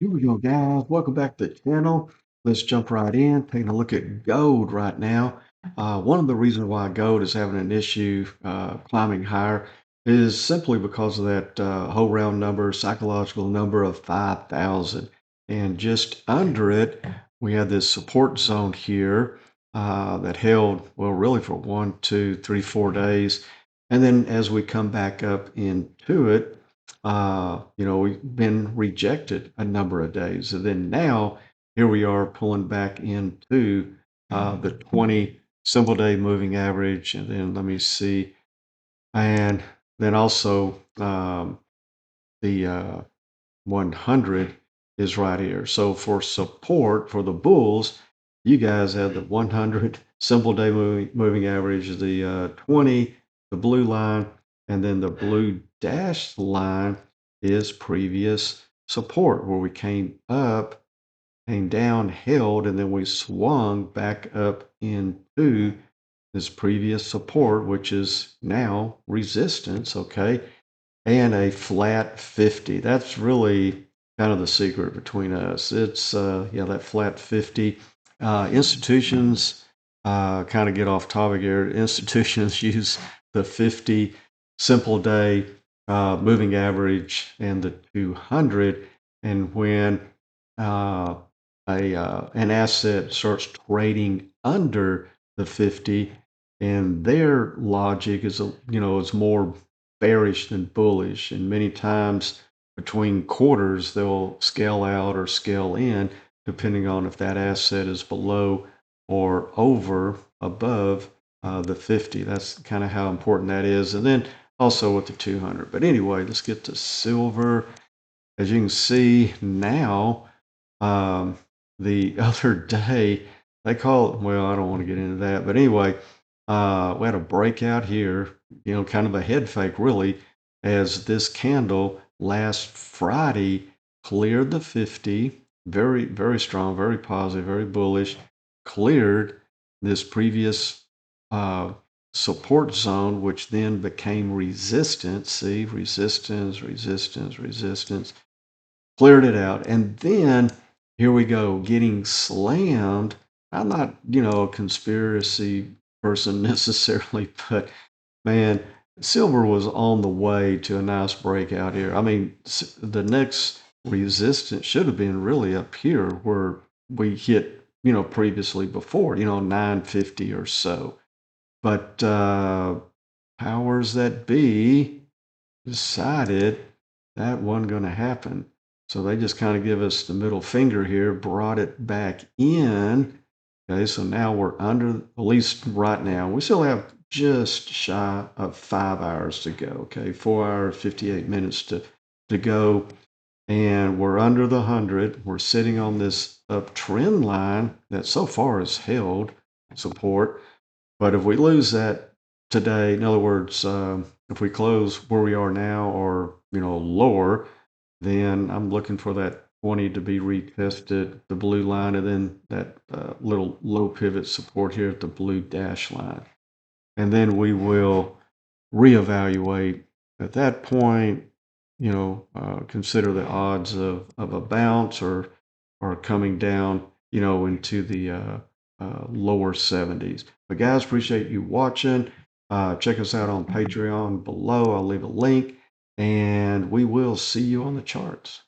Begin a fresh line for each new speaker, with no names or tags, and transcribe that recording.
Here we go, guys. Welcome back to the channel. Let's jump right in. Taking a look at gold right now. One of the reasons why gold is having an issue climbing higher is simply because of that whole round number, psychological number of 5,000. And just under it, we had this support zone here that held, well, really for 1, 2, 3, 4 days. And then as we come back up into it, we've been rejected a number of days. And then now here we are pulling back into the 20 simple day moving average. And then let me see. And then also the 100 is right here. So for support for the bulls, you guys have the 100 simple day moving average, the 20, the blue line, and then the blue dashed line is previous support where we came up, came down, held, and then we swung back up into this previous support, which is now resistance, okay? And a flat 50. That's really kind of the secret between us. It's, that flat 50. Institutions kind of get off topic here. Institutions use the 50 simple day moving average and the 200. And when an asset starts trading under the 50, and their logic is, is more bearish than bullish. And many times between quarters, they'll scale out or scale in, depending on if that asset is below or over, above the 50. That's kind of how important that is. And then also with the 200. But anyway, let's get to silver. As you can see now, the other day, they call it, well, I don't want to get into that. But anyway, we had a breakout here, kind of a head fake really, as this candle last Friday cleared the 50, very, very strong, very positive, very bullish, cleared this previous support zone, which then became resistance. See, resistance, resistance, resistance, cleared it out. And then here we go, getting slammed. I'm not, a conspiracy person necessarily, but man, silver was on the way to a nice breakout here. I mean, the next resistance should have been really up here where we hit, previously before, 950 or so. But powers that be decided that wasn't going to happen. So they just kind of give us the middle finger here, brought it back in. Okay, so now we're under, at least right now, we still have just shy of 5 hours to go. Okay, 4 hours, 58 minutes to go. And we're under the 100. We're sitting on this uptrend line that so far has held support. But if we lose that today, in other words, if we close where we are now or, lower, then I'm looking for that 20 to be retested, the blue line, and then that little low pivot support here at the blue dash line. And then we will reevaluate at that point, consider the odds of a bounce or coming down, into the lower 70s. But guys, appreciate you watching. Check us out on Patreon below. I'll leave a link, and we will see you on the charts.